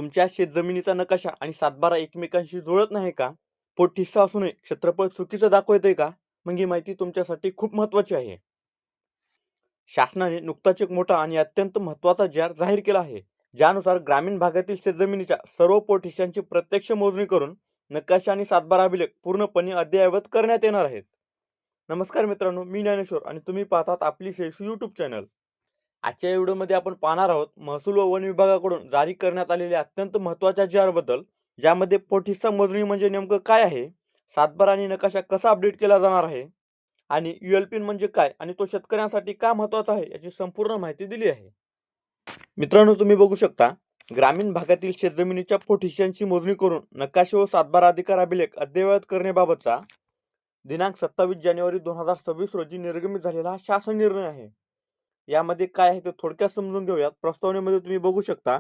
तुमच्या शेतजमिनीचा नकाशा आणि सातबारा एकमेकांशी जुळत नाही का? पोटहिस्सा असूनही क्षेत्रफळ चुकीचं दाखवतंय का? मग ही माहिती तुमच्यासाठी खूप महत्त्वाची आहे. शासनाने नुकताच एक मोठा आणि अत्यंत महत्त्वाचा जाहीर केला आहे. ज्यानुसार ग्रामीण भागातील शेतजमिनीच्या सर्व पोटहिस्सांची प्रत्यक्ष मोजणी करून नकाशा आणि सातबारा अभिलेख पूर्णपणे अद्ययावत करण्यात येणार आहेत. नमस्कार मित्रांनो, मी ज्ञानेश्वर आणि तुम्ही पाहतात आपली शेती यूट्यूब चॅनल. आजच्या व्हिडिओमध्ये आपण पाहणार आहोत महसूल व वन विभागाकडून जारी करण्यात आलेल्या अत्यंत महत्त्वाच्या बद्दल, ज्यामध्ये पोटहिस्सा मोजणी म्हणजे नेमकं काय आहे, सातबारा आणि नकाशा कसा अपडेट केला जाणार आहे आणि UL-पिन म्हणजे काय आणि तो शेतकऱ्यांसाठी का महत्त्वाचा आहे याची संपूर्ण माहिती दिली आहे. मित्रांनो, तुम्ही बघू शकता, ग्रामीण भागातील शेतजमिनीच्या पोटहिस्सांची मोजणी करून नकाशे व सातबारा अधिकार अभिलेख अद्ययावत करण्याबाबतचा दिनांक 27 जानेवारी 2026 रोजी निर्गमित झालेला हा शासन निर्णय आहे. यामध्ये काय आहे ते थोडक्यात समजून घेऊयात. प्रस्तावनेमध्ये तुम्ही बघू शकता,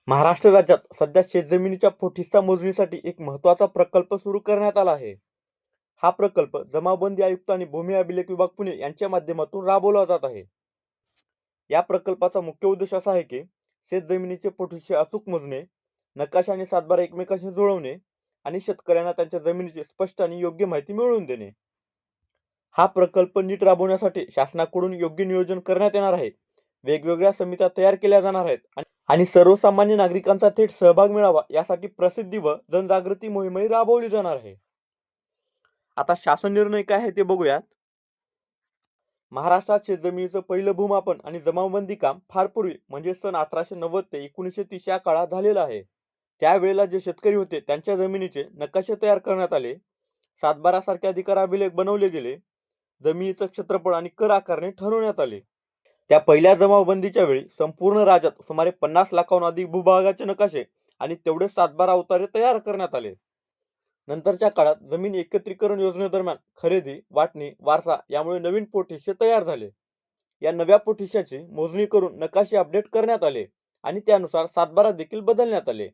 महाराष्ट्र राज्यात सध्या शेतजमिनीच्या पोटहिस्सा मोजणीसाठी एक महत्त्वाचा प्रकल्प सुरू करण्यात आला आहे. हा प्रकल्प जमाबंदी आयुक्त आणि भूमी अभिलेख विभाग पुणे यांच्या माध्यमातून राबवला जात आहे. या प्रकल्पाचा मुख्य उद्देश असा आहे की शेतजमिनीचे पोटहिस्से अचूक मोजणे, नकाशा आणि सातबारा एकमेकांशी जुळवणे आणि शेतकऱ्यांना त्यांच्या जमिनीची स्पष्ट आणि योग्य माहिती मिळवून देणे. हा प्रकल्प नीट राबवण्यासाठी शासनाकडून योग्य नियोजन करण्यात येणार आहे. वेगवेगळ्या समित्या तयार केल्या जाणार आहेत आणि सर्वसामान्य नागरिकांचा थेट सहभाग मिळावा यासाठी प्रसिद्धी व जनजागृती मोहीमही राबवली जाणार आहे. आता शासन निर्णय काय आहे ते बघूयात. महाराष्ट्रात शेतजमिनीचं पहिलं भूमापन आणि जमाबंदी काम फार पूर्वी म्हणजे सन 1890 ते 1930 या काळात झालेलं आहे. त्यावेळेला जे शेतकरी होते त्यांच्या जमिनीचे नकाशे तयार करण्यात आले, सातबारा सारखे अधिकार अभिलेख बनवले गेले, जमिनीचं क्षेत्रफळ आणि कर आकारणे ठरवण्यात आले. त्या पहिल्या जमावबंदीच्या वेळी संपूर्ण राज्यात सुमारे 50 लाखाहून अधिक भूभागाचे नकाशे आणि तेवढे सातबारा उतारे तयार करण्यात आले. नंतरच्या काळात जमीन एकत्रीकरण योजनेदरम्यान खरेदी, वाटणी, वारसा यामुळे नवीन पोटहिस्से तयार झाले. या नव्या पोटहिस्साची मोजणी करून नकाशे अपडेट करण्यात आले आणि त्यानुसार सातबारा देखील बदलण्यात आले.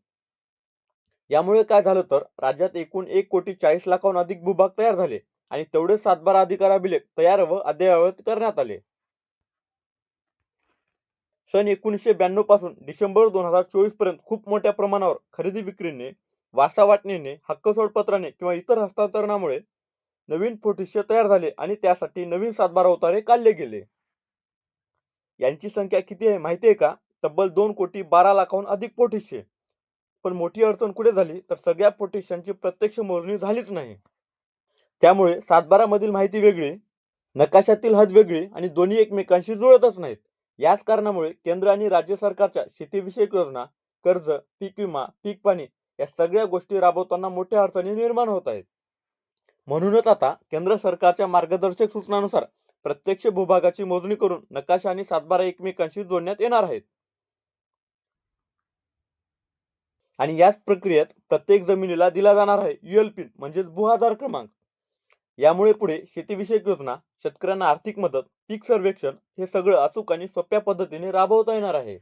यामुळे काय झालं तर राज्यात एकूण 1,40,00,000 अधिक भूभाग तयार झाले आणि तेवढेच सातबारा अधिकार अभिलेख तयार व अद्ययावत करण्यात आले. सन 1992 पासून डिसेंबर 2024 पर्यंत खूप मोठ्या प्रमाणावर खरेदी विक्रीने, वारसा वाटणीने, हक्क सोडपत्राने किंवा इतर हस्तांतरणामुळे नवीन पोटहिस्से तयार झाले आणि त्यासाठी नवीन सातबारा उतारे काढले गेले. यांची संख्या किती आहे माहिती आहे का? तब्बल 2,12,00,000 अधिक पोटहिस्से. पण मोठी अडचण कुठे झाली तर सगळ्या पोटहिस्सांची प्रत्यक्ष मोजणी झालीच नाही. त्यामुळे सातबारा मधील माहिती वेगळी, नकाशातील हद वेगळी आणि दोन्ही एकमेकांशी जुळतच नाहीत. याच कारणामुळे केंद्र आणि राज्य सरकारच्या शेतीविषयक योजना, कर्ज, पीक विमा, पीक पाणी या सगळ्या गोष्टी राबवताना मोठ्या अडचणी निर्माण होत आहेत. म्हणूनच आता केंद्र सरकारच्या मार्गदर्शक सूचनानुसार प्रत्यक्ष भूभागाची मोजणी करून नकाशा आणि सातबारा एकमेकांशी जोडण्यात येणार आहेत. आणि याच प्रक्रियेत प्रत्येक जमिनीला दिला जाणार आहे UL-पिन म्हणजेच भू आधार क्रमांक. यामुळे पुढे शेतीविषयक योजना, शेतकऱ्यांना आर्थिक मदत, पीक सर्वेक्षण हे सगळं अचूक आणि सोप्या पद्धतीने राबवता येणार आहे.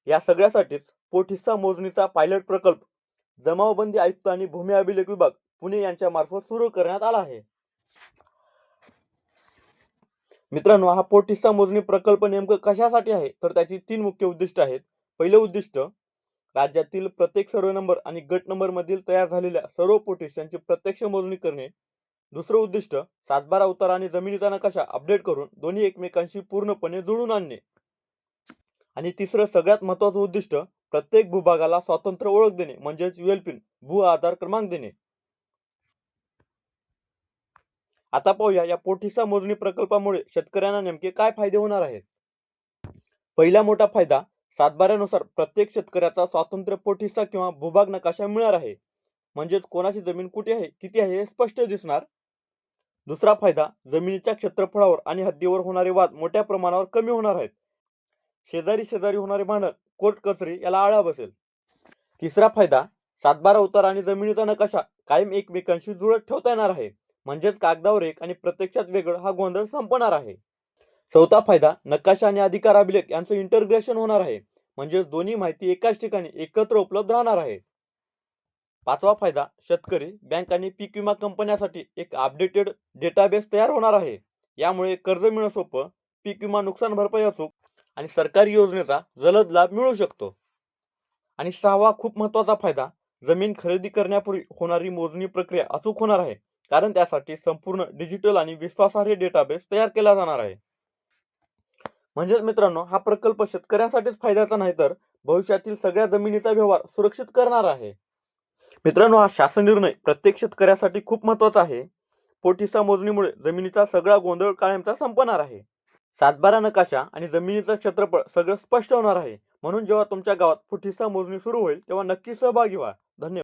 या सगळ्यासाठीच पोटहिस्सा मोजणीचा पायलट प्रकल्प जमावबंदी आयुक्त आणि भूमी अभिलेख विभाग पुणे यांच्या मार्फत सुरू करण्यात आला आहे. मित्रांनो, हा पोटहिस्सा मोजणी प्रकल्प नेमकं कशासाठी आहे तर त्याची 3 मुख्य उद्दिष्ट आहेत. पहिलं उद्दिष्ट, राज्यातील प्रत्येक सर्वे नंबर आणि गट नंबर मधील तयार झालेल्या सर्व पोटहिस्सांची प्रत्यक्ष मोजणी करणे. दुसरं उद्दिष्ट, सातबारा उतारा आणि जमिनीचा नकाशा अपडेट करून दोन्ही एकमेकांशी पूर्णपणे जुळून आणणे. आणि तिसरं सगळ्यात महत्त्वाचं उद्दिष्ट, प्रत्येक भूभागाला स्वतंत्र ओळख देणे म्हणजेच UL-पिन भू आधार क्रमांक देणे. आता पाहूया या पोटहिस्सा मोजणी प्रकल्पामुळे शेतकऱ्यांना नेमके काय फायदे होणार आहेत. पहिला मोठा फायदा, सातबाऱ्यानुसार प्रत्येक शेतकऱ्याचा स्वतंत्र पोटहिस्सा किंवा भूभाग नकाशा मिळणार आहे. म्हणजेच कोणाची जमीन कुठे आहे, किती आहे हे स्पष्ट दिसणार. दुसरा फायदा, जमिनीच्या क्षेत्रफळावर आणि हद्दीवर होणारे वाद मोठ्या प्रमाणावर कमी होणार आहेत. शेजारी शेजारी होणारे भांडण, कोर्ट कचेरी याला आळा बसेल. तिसरा फायदा, सातबारा उतारा आणि जमिनीचा नकाशा कायम एकमेकांशी जुळत ठेवता येणार आहे. म्हणजेच कागदावर एक आणि प्रत्यक्षात वेगळं हा गोंधळ संपणार आहे. चौथा फायदा, नकाशा आणि अधिकार अभिलेख यांचं इंटरग्रेशन होणार आहे. म्हणजेच दोन्ही माहिती एकाच ठिकाणी एकत्र उपलब्ध राहणार आहे. पाचवा फायदा, शेतकरी, बँक आणि पीक विमा कंपन्यांसाठी एक अपडेटेड डेटाबेस तयार होणार आहे. यामुळे कर्ज मिळणं सोपं, पीक विमा नुकसान भरपाई अचूक आणि सरकारी योजनेचा जलद लाभ मिळू शकतो. आणि 6वा खूप महत्त्वाचा फायदा, जमीन खरेदी करण्यापूर्वी होणारी मोजणी प्रक्रिया अचूक होणार आहे, कारण त्यासाठी संपूर्ण डिजिटल आणि विश्वासार्ह डेटाबेस तयार केला जाणार आहे. म्हणजेच मित्रांनो, हा प्रकल्प शेतकऱ्यांसाठीच फायद्याचा नाही तर भविष्यातील सगळ्या जमिनीचा व्यवहार सुरक्षित करणार आहे. मित्रांनो, हा शासन निर्णय प्रत्येक शेतकऱ्यासाठी खूप महत्त्वाचा आहे. पोटहिस्सा मोजणीमुळे जमिनीचा सगळा गोंधळ कायमचा संपणार आहे. सातबारा नकाशा आणि जमिनीचं क्षेत्रफळ सगळं स्पष्ट होणार आहे. म्हणून जेव्हा तुमच्या गावात फुटिसा मोजणी सुरू होईल तेव्हा नक्की सहभागी व्हा. धन्यवाद.